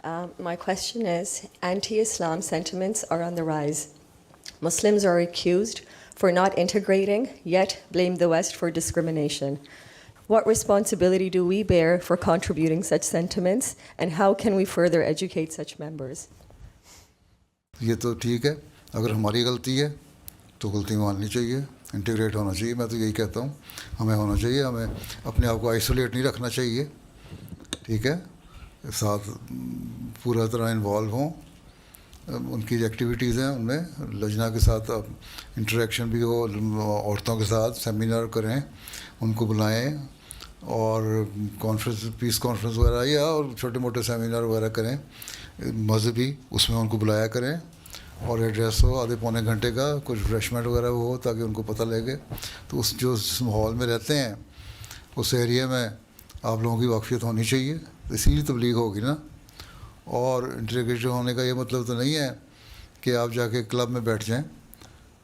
My question is, anti-Islam sentiments are on the rise. Muslims are accused for not integrating, yet blame the West for discrimination. What responsibility do we bear for contributing such sentiments, and how can we further educate such members? یہ تو ٹھیک ہے، اگر ہماری غلطی ہے تو غلطی ماننی چاہیے، انٹیگریٹ ہونا چاہیے. میں تو یہی کہتا ہوں، ہمیں ہونا چاہیے، ہمیں اپنے آپ کو آئسولیٹ نہیں رکھنا چاہیے. ٹھیک ہے، ساتھ پورا طرح انوالو ہوں. ان کی جو ایکٹیویٹیز ہیں ان میں لجنا کے ساتھ انٹریکشن بھی ہو، عورتوں کے ساتھ سیمینار کریں، ان کو بلائیں، اور کانفرنس، پیس کانفرنس وغیرہ یا اور چھوٹے موٹے سیمینار وغیرہ کریں مذہبی، اس میں ان کو بلایا کریں، اور ایڈریس ہو آدھے پونے گھنٹے کا، کچھ ریفریشمنٹ وغیرہ ہو تاکہ ان کو پتہ لگے. تو اس جو ماحول میں رہتے ہیں اس ایریے میں آپ لوگوں کی واقفیت ہونی چاہیے، اسی لیے تبلیغ ہوگی نا. اور انٹیگریٹ ہونے کا یہ مطلب تو نہیں ہے کہ آپ جا کے کلب میں بیٹھ جائیں.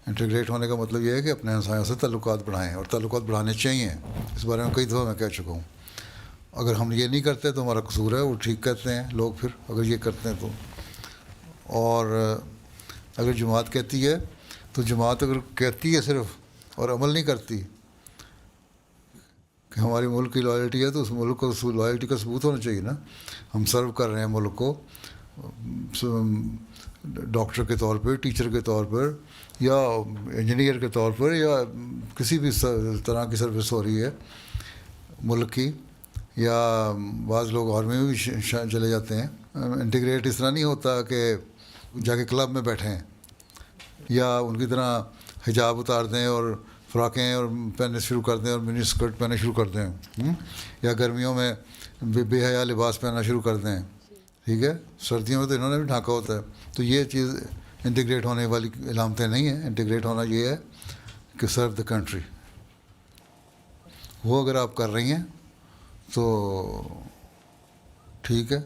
انٹیگریٹ ہونے کا مطلب یہ ہے کہ اپنے ہمسایوں سے تعلقات بڑھائیں، اور تعلقات بڑھانے چاہیے. اس بارے میں کئی دفعہ میں کہہ چکا ہوں. اگر ہم یہ نہیں کرتے تو ہمارا قصور ہے، وہ ٹھیک کہتے ہیں لوگ پھر اگر یہ کرتے ہیں تو. اور اگر جماعت کہتی ہے تو جماعت اگر کہتی ہے صرف اور عمل نہیں کرتی کہ ہماری ملک کی لائلٹی ہے، تو اس ملک کو لائلٹی کا ثبوت ہونا چاہیے نا. ہم سرو کر رہے ہیں ملک کو ڈاکٹر کے طور پر، ٹیچر کے طور پر، یا انجینئر کے طور پر، یا کسی بھی طرح کی سروس ہو رہی ہے ملک کی، یا بعض لوگ آرمی میں بھی چلے جاتے ہیں. انٹیگریٹ اس طرح نہیں ہوتا کہ جا کے کلب میں بیٹھیں یا ان کی طرح حجاب اتار دیں اور فراقیں اور پہننے شروع کر دیں اور منی اسکرٹ پہننا شروع کر دیں، یا گرمیوں میں بے حیا لباس پہننا شروع کر دیں. ٹھیک ہے، سردیوں میں تو انہوں نے بھی ڈھانکا ہوتا ہے. تو یہ چیز انٹیگریٹ ہونے والی علامتیں نہیں ہیں. انٹیگریٹ ہونا یہ ہے کہ سرو دا کنٹری. وہ اگر آپ کر رہی ہیں تو ٹھیک ہے،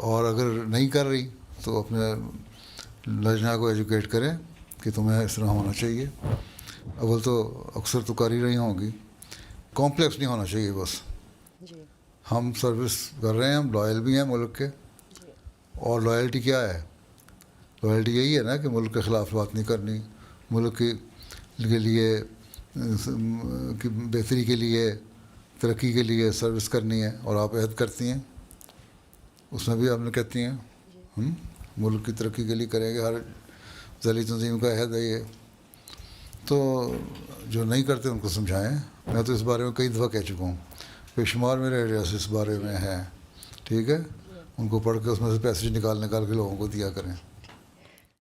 اور اگر نہیں کر رہی تو اپنے لجنا کو ایجوکیٹ کریں کہ تمہیں اس طرح ہونا چاہیے. اول تو اکثر تو کر ہی رہی ہوں گی. کمپلیکس نہیں ہونا چاہیے. بس ہم سروس کر رہے ہیں، ہم لائل بھی ہیں ملک کے. اور لائلٹی کیا ہے؟ لائلٹی یہی ہے نا کہ ملک کے خلاف بات نہیں کرنی، ملک کے لیے کی بہتری کے لیے، ترقی کے لیے سروس کرنی ہے. اور آپ عہد کرتی ہیں، اس میں بھی آپ نے کہتی ہیں ملک کی ترقی کے لیے کریں گے. ہر ذیلی تنظیم کا عہد ہے یہ. تو جو نہیں کرتے ان کو سمجھائیں. میں تو اس بارے میں کئی دفعہ کہہ چکا ہوں. بے شمار میرے ایڈریس اس بارے میں ہیں. ٹھیک ہے، ان کو پڑھ کے اس میں سے پیسج نکال کے لوگوں کو دیا کریں.